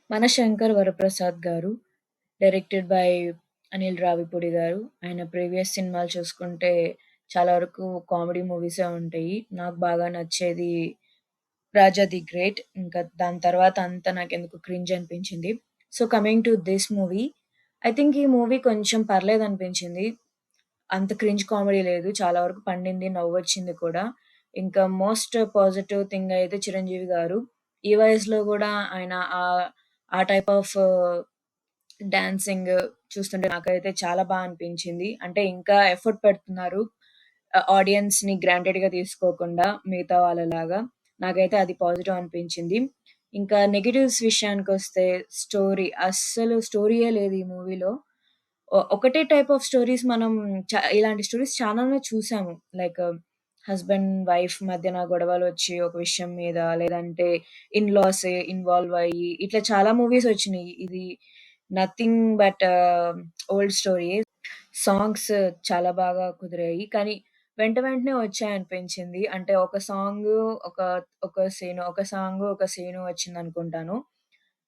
మన శంకర్ వరప్రసాద్ గారు, directed by Anil Ravipudi గారు. ఆయన ప్రీవియస్ సినిమాలు చూసుకుంటే చాలా వరకు కామెడీ మూవీసే ఉంటాయి. నాకు బాగా నచ్చేది 'రాజా ది గ్రేట్'. ఇంకా దాని తర్వాత అంతా నాకెందుకో క్రింజ్ అనిపించింది. So, coming to this movie, I think ఈ మూవీ కొంచెం పర్లేదనిపించింది. అంత క్రింజ్ కామెడీ లేదు. చాలా వరకు పండింది. నవ్వొచ్చింది కూడా. ఇంకా మోస్ట్ పాజిటివ్ థింగ్ అయితే చిరంజీవి గారు. ఈ వయసులో గూడా ఆయన ఆ టైప్ ఆఫ్ డాన్సింగ్ చూస్తుంటే నాకైతే చాలా అనిపించింది. అంటే ఇంకా ఎఫర్ట్ పెడుతున్నారు. ఆడియన్స్‌ని గ్రాంటెడ్‌గా తీసుకోకుండా మిగతా వాళ్ళలాగా. నాకైతే అది పాజిటివ్ అనిపించింది. ఇంకా నెగెటివ్స్ విషయానికొస్తే అస్సలు స్టోరీయే లేదు ఈ మూవీలో. ఒకటే టైప్ ఆఫ్ స్టోరీస్ మనం ఇలాంటి స్టోరీస్ చాలానే చూసాము. లైక్ హస్బాండ్, వైఫ్ మధ్యన గొడవలొచ్చి ఒక విషయం మీద, లేదంటే ఇన్‌లాస్ ఇన్వాల్వ్ అయ్యి, ఇట్లా చాలా మూవీస్ వచ్చినియి. ఇది నథింగ్ బట్ ఓల్డ్ స్టోరీయే. సాంగ్స్ చాలా బాగా కుదిరాయి. కానీ వెంటనే వచ్చాయనిపించింది. అంటే ఒక సాంగు, ఒక ఒక సాంగు, ఒక సీను వచ్చిందనుకుంటాను.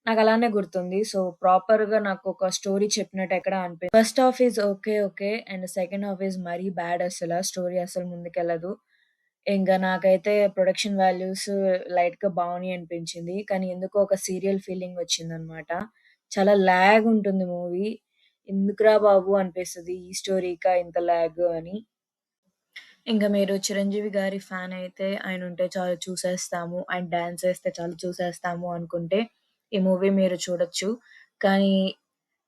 నాకలానే గుర్తుంది. సో, ప్రాపర్‌గా నాకొక స్టోరీ చెప్పినట్టు ఎక్కడ first half is okay. Okay. And second half is మరీ బ్యాడ్ అసల. స్టోరీ అసలు ముందుకెళ్ళదు. ఇంక నాకైతే ప్రొడక్షన్ వాల్యూస్ లైట్‌గా బావున్నాయి అనిపించింది. కానీ ఎందుకో ఒక సీరియల్ ఫీలింగ్ వచ్చిందనమాట. చాలా లాగ్ ఉంటుంది మూవీ. ఎందుకురా బాబు అనిపిస్తది. ఈ స్టోరీకా ఇంత లాగ్ అని. ఇంక మీరు 'చిరంజీవి' గారి ఫ్యాన్ అయితే ఆయనుంటే చాలు చూసేస్తాము. ఆయన డాన్స్ ఏస్తే చాలు చూసేస్తాము అనుకుంటే ఈ మూవీ మీరు చూడొచ్చు. కానీ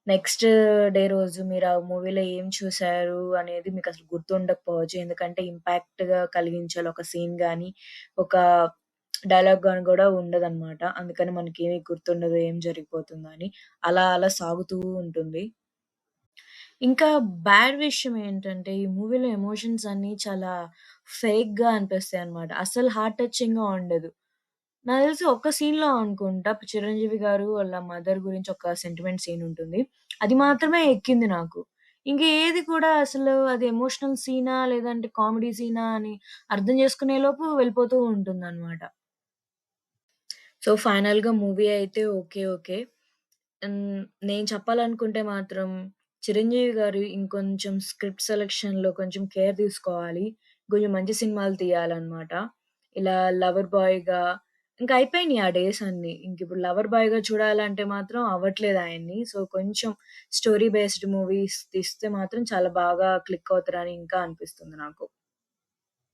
నెక్స్ట్ డే రోజు మీరు ఆ మూవీలో ఏం చూసారు అనేది మీకసలు గుర్తుండకపోవచ్చు. ఎందుకంటే ఇంపాక్ట్‌గా కలిగించాలి ఒక సీన్ గాని, ఒక డైలాగ్ గాని గూడా ఉండదనమాట. అందుకని మనకేమి గుర్తుండదు ఏం జరిగిపోతుందో అని. అలా సాగుతూ ఉంటుంది. ఇంకా బ్యాడ్ విషయం ఏంటంటే, ఈ మూవీలో ఎమోషన్స్ అన్నీ చాలా ఫేక్‌గా అనిపిస్తాయన్నమాట. అస్సలు హార్ట్ టచింగ్‌గా ఉండదు. నాకు తెలిసి ఒక్క సీన్‌లో అనుకుంటా 'చిరంజీవి' గారు వాళ్ళ మదర్ గురించి ఒక సెంటిమెంట్ సీన్ ఉంటుంది. అది మాత్రమే ఎక్కింది నాకు. ఇంక ఏది కూడా అసలు అది ఎమోషనల్ సీనా? లేదంటే కామెడీ సీనా? అని అర్థం చేసుకునే లోపు వెళ్ళిపోతూ ఉంటుందన్నమాట. సో, ఫైనల్‌గా మూవీ అయితే ఓకే. ఓకే. నేను చెప్పాలనుకుంటే మాత్రం 'చిరంజీవి' గారు ఇంకొంచెం స్క్రిప్ట్ సెలక్షన్‌లో కొంచెం కేర్ తీసుకోవాలి. కొంచెం మంచి సినిమాలు తీయాలన్నమాట. ఇలా 'లవర్ బాయ్‌గా' ఇంక అయిపోయినాయి ఆ డేస్ అన్నీ. ఇంకిప్పుడు 'లవర్ బాయ్‌గా' చూడాలంటే మాత్రం అవ్వట్లేదు ఆయన్ని. సో, కొంచెం స్టోరీ బేస్డ్ మూవీస్ తీస్తే మాత్రం చాలా బాగా క్లిక్ అవుతారని ఇంకా అనిపిస్తుంది నాకు.